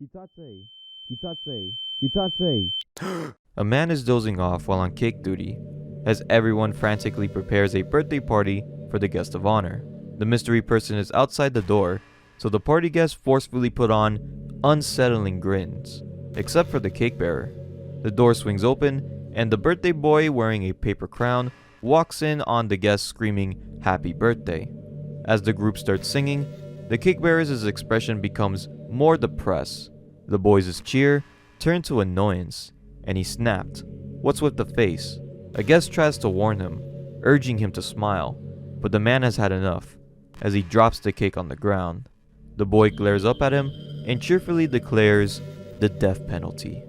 Kitate, Kitate, Kitate. A man is dozing off while on cake duty, as everyone frantically prepares a birthday party for the guest of honor. The mystery person is outside the door, so the party guests forcefully put on unsettling grins, except for the cake bearer. The door swings open, and the birthday boy wearing a paper crown walks in on the guests screaming, "Happy birthday." As the group starts singing, the cake bearer's expression becomes more depressed. The boy's cheer turned to annoyance, and he snapped. "What's with the face?" A guest tries to warn him, urging him to smile, but the man has had enough, as he drops the cake on the ground. The boy glares up at him and cheerfully declares the death penalty.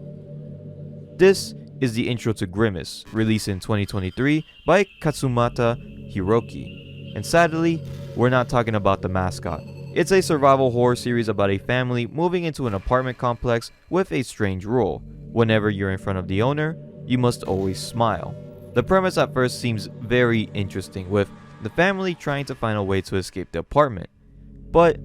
This is the intro to Grimace, released in 2023 by Katsumata Hiroki. And sadly, we're not talking about the mascot. It's a survival horror series about a family moving into an apartment complex with a strange rule. Whenever you're in front of the owner, you must always smile. The premise at first seems very interesting, with the family trying to find a way to escape the apartment. But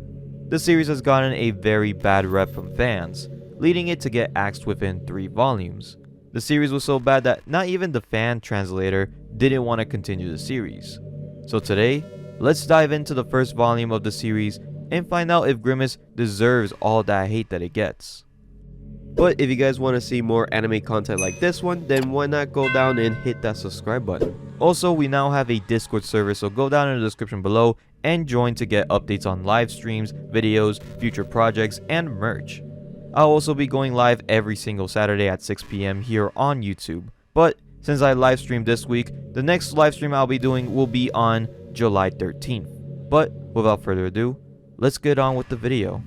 the series has gotten a very bad rep from fans, leading it to get axed within 3 volumes. The series was so bad that not even the fan translator didn't want to continue the series. So today, let's dive into the first volume of the series and find out if Grimace deserves all that hate that it gets. But if you guys want to see more anime content like this one, then why not go down and hit that subscribe button. Also, we now have a Discord server, so go down in the description below and join to get updates on live streams, videos, future projects, and merch. I'll also be going live every single Saturday at 6 p.m. here on YouTube. But since I live streamed this week, the next live stream I'll be doing will be on July 13th. But without further ado, let's get on with the video.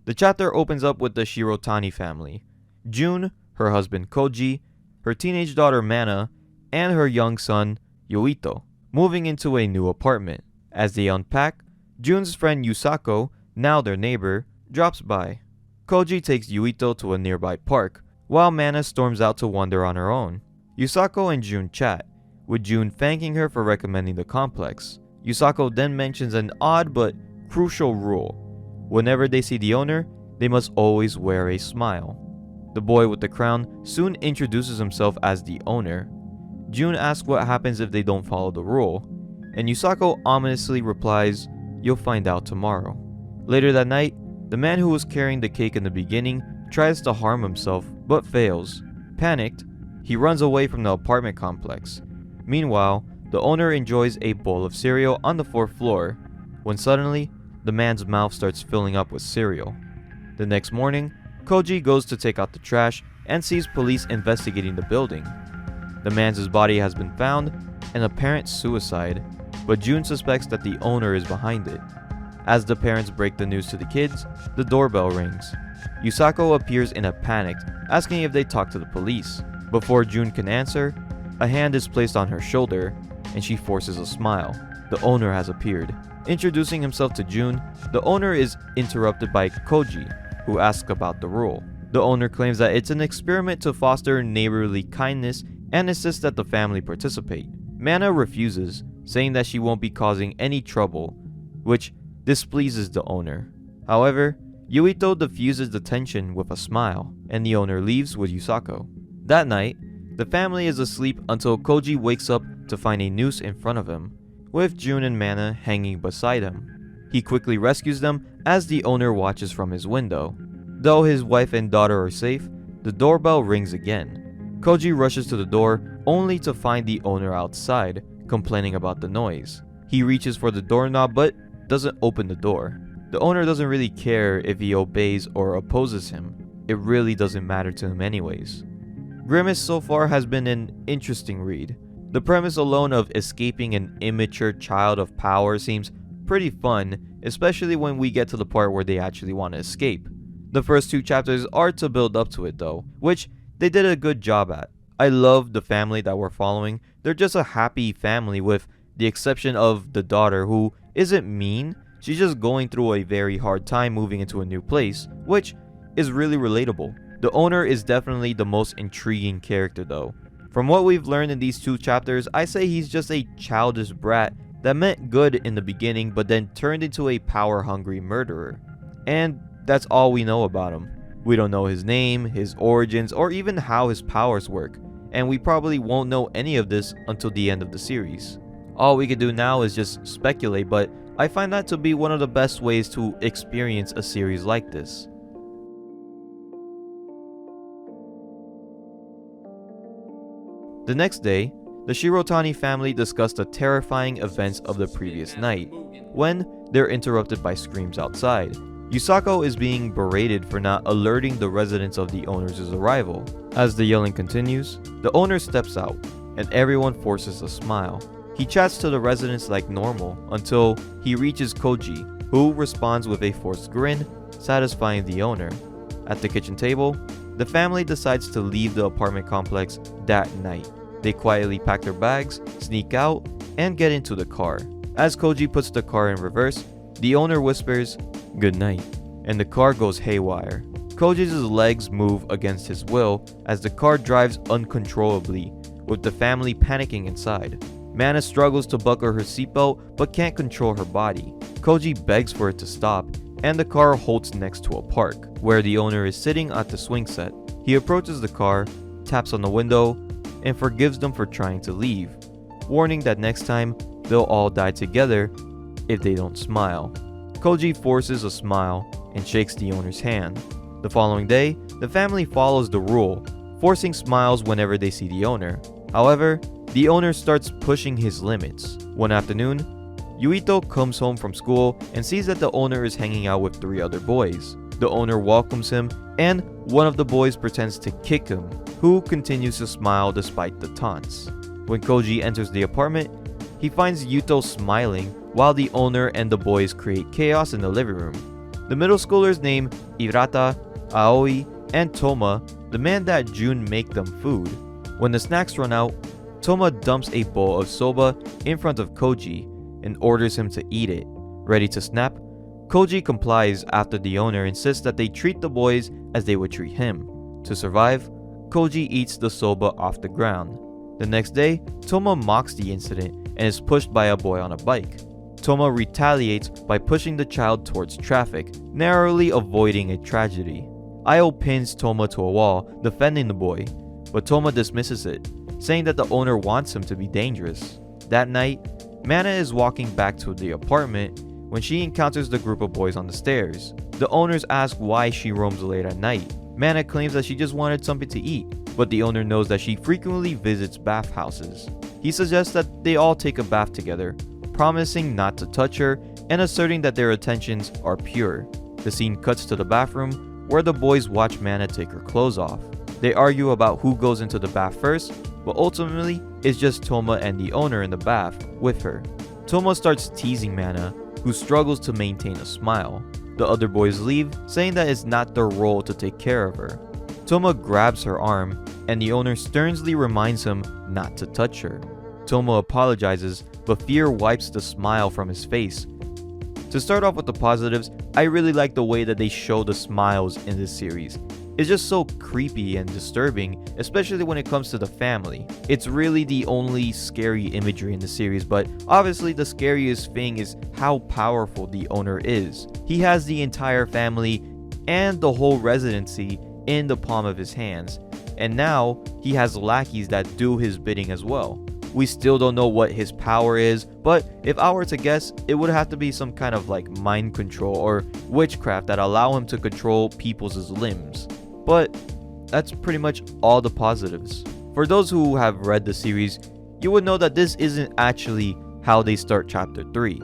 The chapter opens up with the Shirotani family. June, her husband Koji, her teenage daughter Mana, and her young son Yuito, moving into a new apartment. As they unpack, June's friend Yusako, now their neighbor, drops by. Koji takes Yuito to a nearby park, while Mana storms out to wander on her own. Yusako and June chat, with June thanking her for recommending the complex. Yusako then mentions an odd but crucial rule. Whenever they see the owner, they must always wear a smile. The boy with the crown soon introduces himself as the owner. June asks what happens if they don't follow the rule, and Yusako ominously replies, "You'll find out tomorrow." Later that night, the man who was carrying the cake in the beginning tries to harm himself, but fails. Panicked, he runs away from the apartment complex. Meanwhile, the owner enjoys a bowl of cereal on the 4th floor, when suddenly, the man's mouth starts filling up with cereal. The next morning, Koji goes to take out the trash and sees police investigating the building. The man's body has been found, an apparent suicide, but June suspects that the owner is behind it. As the parents break the news to the kids, the doorbell rings. Yusako appears in a panic, asking if they talk to the police. Before June can answer, a hand is placed on her shoulder, and she forces a smile. The owner has appeared. Introducing himself to June, the owner is interrupted by Koji, who asks about the rule. The owner claims that it's an experiment to foster neighborly kindness and insists that the family participate. Mana refuses, saying that she won't be causing any trouble, which displeases the owner. However, Yuito diffuses the tension with a smile, and the owner leaves with Yusako. That night, the family is asleep until Koji wakes up to find a noose in front of him, with June and Mana hanging beside him. He quickly rescues them as the owner watches from his window. Though his wife and daughter are safe, the doorbell rings again. Koji rushes to the door only to find the owner outside, complaining about the noise. He reaches for the doorknob but doesn't open the door. The owner doesn't really care if he obeys or opposes him. It really doesn't matter to him anyways. Grimace so far has been an interesting read. The premise alone of escaping an immature child of power seems pretty fun, especially when we get to the part where they actually want to escape. The first 2 chapters are to build up to it though, which they did a good job at. I love the family that we're following. They're just a happy family with the exception of the daughter, who isn't mean. She's just going through a very hard time moving into a new place, which is really relatable. The owner is definitely the most intriguing character though. From what we've learned in these 2 chapters, I say he's just a childish brat that meant good in the beginning but then turned into a power-hungry murderer. And that's all we know about him. We don't know his name, his origins, or even how his powers work, and we probably won't know any of this until the end of the series. All we can do now is just speculate, but I find that to be one of the best ways to experience a series like this. The next day, the Shirotani family discussed the terrifying events of the previous night, when they're interrupted by screams outside. Yusako is being berated for not alerting the residents of the owner's arrival. As the yelling continues, the owner steps out, and everyone forces a smile. He chats to the residents like normal until he reaches Koji, who responds with a forced grin, satisfying the owner. At the kitchen table, the family decides to leave the apartment complex that night. They quietly pack their bags, sneak out, and get into the car. As Koji puts the car in reverse, the owner whispers, "Good night," and the car goes haywire. Koji's legs move against his will as the car drives uncontrollably, with the family panicking inside. Mana struggles to buckle her seatbelt but can't control her body. Koji begs for it to stop, and the car halts next to a park, where the owner is sitting at the swing set. He approaches the car, taps on the window, and forgives them for trying to leave, warning that next time they'll all die together if they don't smile. Koji forces a smile and shakes the owner's hand. The following day, the family follows the rule, forcing smiles whenever they see the owner. However, the owner starts pushing his limits. One afternoon, Yuito comes home from school and sees that the owner is hanging out with 3 other boys. The owner welcomes him, and one of the boys pretends to kick him, who continues to smile despite the taunts. When Koji enters the apartment, he finds Yuto smiling while the owner and the boys create chaos in the living room. The middle schoolers name Irata, Aoi, and Toma demand that Jun make them food. When the snacks run out, Toma dumps a bowl of soba in front of Koji and orders him to eat it. Ready to snap, Koji complies after the owner insists that they treat the boys as they would treat him. To survive, Koji eats the soba off the ground. The next day, Toma mocks the incident and is pushed by a boy on a bike. Toma retaliates by pushing the child towards traffic, narrowly avoiding a tragedy. Io pins Toma to a wall, defending the boy, but Toma dismisses it, saying that the owner wants him to be dangerous. That night, Mana is walking back to the apartment when she encounters the group of boys on the stairs. The owners ask why she roams late at night. Mana claims that she just wanted something to eat, but the owner knows that she frequently visits bathhouses. He suggests that they all take a bath together, promising not to touch her and asserting that their intentions are pure. The scene cuts to the bathroom, where the boys watch Mana take her clothes off. They argue about who goes into the bath first, but ultimately, it's just Toma and the owner in the bath with her. Toma starts teasing Mana, who struggles to maintain a smile. The other boys leave, saying that it's not their role to take care of her. Toma grabs her arm, and the owner sternly reminds him not to touch her. Toma apologizes, but fear wipes the smile from his face. To start off with the positives, I really like the way that they show the smiles in this series. It's just so creepy and disturbing, especially when it comes to the family. It's really the only scary imagery in the series, but obviously the scariest thing is how powerful the owner is. He has the entire family and the whole residency in the palm of his hands, and now he has lackeys that do his bidding as well. We still don't know what his power is, but if I were to guess, it would have to be some kind of like mind control or witchcraft that allow him to control people's limbs. But that's pretty much all the positives. For those who have read the series, you would know that this isn't actually how they start chapter 3.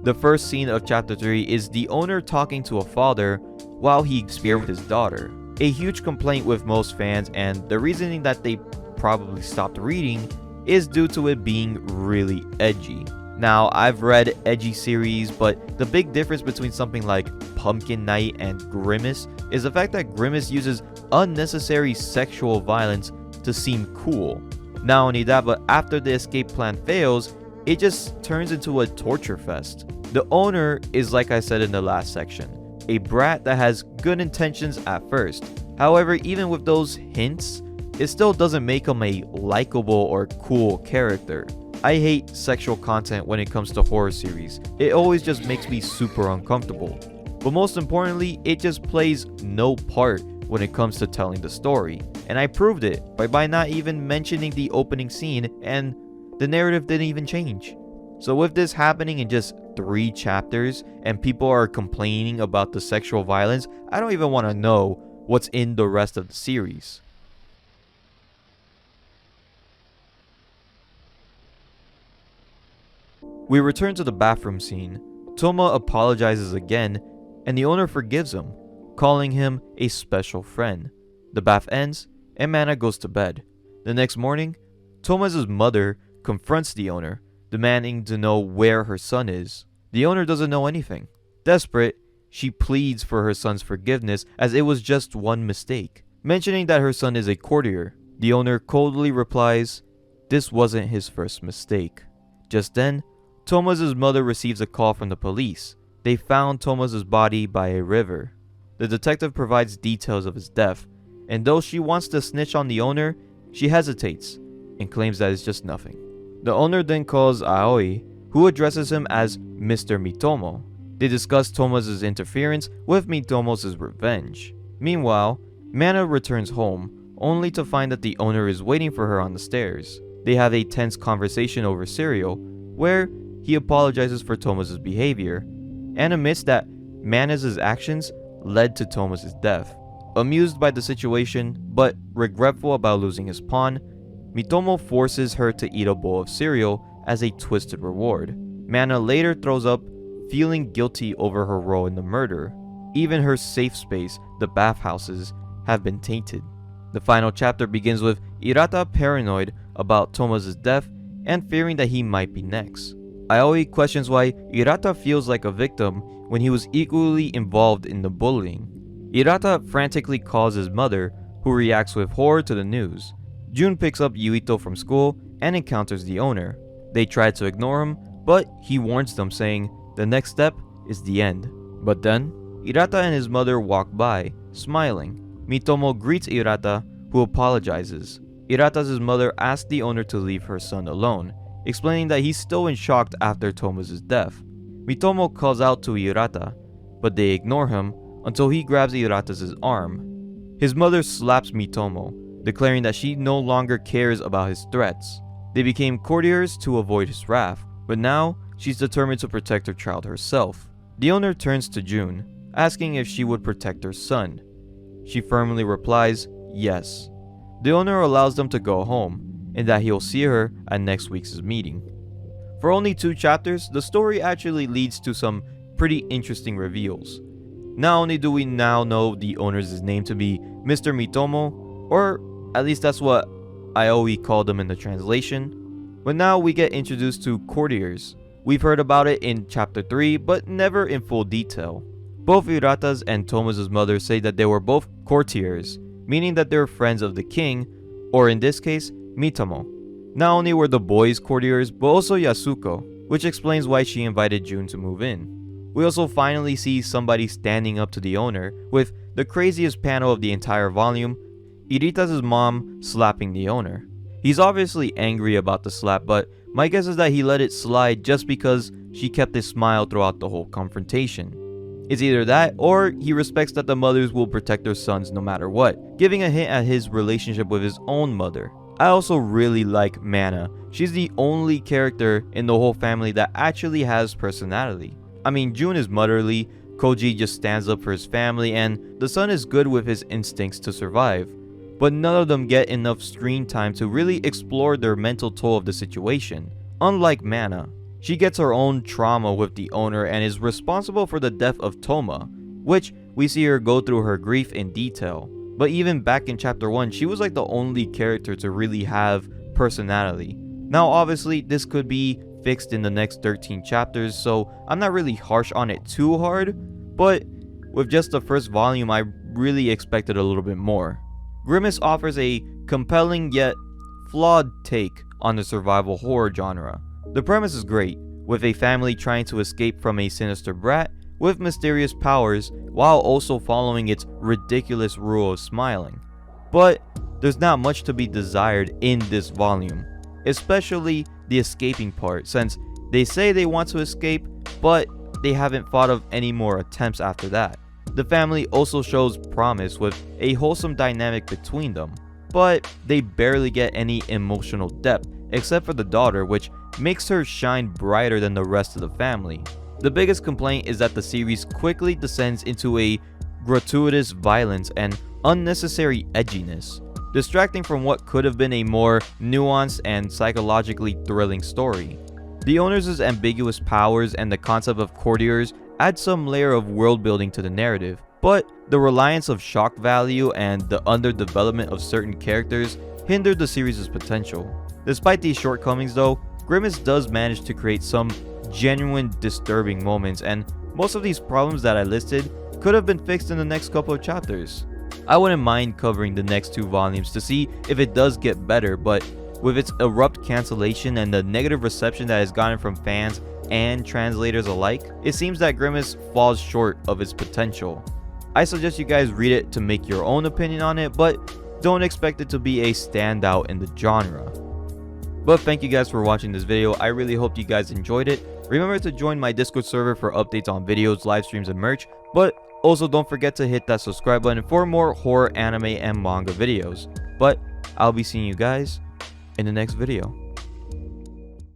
The first scene of chapter 3 is the owner talking to a father while he spears with his daughter. A huge complaint with most fans, and the reasoning that they probably stopped reading is due to it being really edgy. Now, I've read edgy series, but the big difference between something like Pumpkin Night and Grimace is the fact that Grimace uses unnecessary sexual violence to seem cool. Not only that, but after the escape plan fails, it just turns into a torture fest. The owner is, like I said in the last section, a brat that has good intentions at first. However, even with those hints, it still doesn't make him a likable or cool character. I hate sexual content when it comes to horror series. It always just makes me super uncomfortable. But most importantly, it just plays no part when it comes to telling the story. And I proved it by not even mentioning the opening scene, and the narrative didn't even change. So with this happening in just 3 chapters and people are complaining about the sexual violence, I don't even want to know what's in the rest of the series. We return to the bathroom scene. Toma apologizes again, and the owner forgives him, calling him a special friend. The bath ends, and Mana goes to bed. The next morning, Toma's mother confronts the owner, demanding to know where her son is. The owner doesn't know anything. Desperate, she pleads for her son's forgiveness as it was just one mistake, mentioning that her son is a courtier. The owner coldly replies, this wasn't his first mistake. Just then, Toma's mother receives a call from the police. They found Toma's body by a river. The detective provides details of his death, and though she wants to snitch on the owner, she hesitates and claims that it's just nothing. The owner then calls Aoi, who addresses him as Mr. Mitomo. They discuss Toma's interference with Mitomo's revenge. Meanwhile, Mana returns home, only to find that the owner is waiting for her on the stairs. They have a tense conversation over cereal, where he apologizes for Toma's behavior, and admits that Mana's actions led to Toma's death. Amused by the situation, but regretful about losing his pawn, Mitomo forces her to eat a bowl of cereal as a twisted reward. Mana later throws up, feeling guilty over her role in the murder. Even her safe space, the bathhouses, have been tainted. The final chapter begins with Hirata paranoid about Toma's death and fearing that he might be next. Aoi questions why Hirata feels like a victim when he was equally involved in the bullying. Hirata frantically calls his mother, who reacts with horror to the news. Jun picks up Yuito from school and encounters the owner. They try to ignore him, but he warns them, saying the next step is the end. But then, Hirata and his mother walk by, smiling. Mitomo greets Hirata, who apologizes. Hirata's mother asks the owner to leave her son alone, explaining that he's still in shock after Toma's death. Mitomo calls out to Hirata, but they ignore him until he grabs Hirata's arm. His mother slaps Mitomo, declaring that she no longer cares about his threats. They became courtiers to avoid his wrath, but now she's determined to protect her child herself. The owner turns to Jun, asking if she would protect her son. She firmly replies, yes. The owner allows them to go home, and that he'll see her at next week's meeting. For only 2 chapters, the story actually leads to some pretty interesting reveals. Not only do we now know the owner's name to be Mr. Mitomo, or at least that's what Aoi called them in the translation, but now we get introduced to courtiers. We've heard about it in chapter 3, but never in full detail. Both Hirata's and Toma's mother say that they were both courtiers, meaning that they're friends of the king, or in this case, Mitomo. Not only were the boys courtiers, but also Yasuko, which explains why she invited Jun to move in. We also finally see somebody standing up to the owner, with the craziest panel of the entire volume, Irita's mom slapping the owner. He's obviously angry about the slap, but my guess is that he let it slide just because she kept a smile throughout the whole confrontation. It's either that, or he respects that the mothers will protect their sons no matter what, giving a hint at his relationship with his own mother. I also really like Mana. She's the only character in the whole family that actually has personality. I mean, Jun is motherly, Koji just stands up for his family, and the son is good with his instincts to survive. But none of them get enough screen time to really explore their mental toll of the situation. Unlike Mana, she gets her own trauma with the owner and is responsible for the death of Toma, which we see her go through her grief in detail. But even back in chapter 1, she was like the only character to really have personality. Now obviously this could be fixed in the next 13 chapters, so I'm not really harsh on it too hard, but with just the first volume I really expected a little bit more. Grimace offers a compelling yet flawed take on the survival horror genre. The premise is great, with a family trying to escape from a sinister brat with mysterious powers while also following its ridiculous rule of smiling. But there's not much to be desired in this volume, especially the escaping part, since they say they want to escape, but they haven't thought of any more attempts after that. The family also shows promise with a wholesome dynamic between them, but they barely get any emotional depth except for the daughter, which makes her shine brighter than the rest of the family. The biggest complaint is that the series quickly descends into a gratuitous violence and unnecessary edginess, distracting from what could have been a more nuanced and psychologically thrilling story. The owners' ambiguous powers and the concept of courtiers add some layer of world building to the narrative, but the reliance of shock value and the underdevelopment of certain characters hindered the series' potential. Despite these shortcomings though, Grimace does manage to create some genuine disturbing moments, and most of these problems that I listed could have been fixed in the next couple of chapters. I wouldn't mind covering the next 2 volumes to see if it does get better, but with its abrupt cancellation and the negative reception that has gotten from fans and translators alike, it seems that Grimace falls short of its potential. I suggest you guys read it to make your own opinion on it, but don't expect it to be a standout in the genre. But thank you guys for watching this video. I really hope you guys enjoyed it. Remember to join my Discord server for updates on videos, live streams, and merch, but also don't forget to hit that subscribe button for more horror, anime, and manga videos. But I'll be seeing you guys in the next video.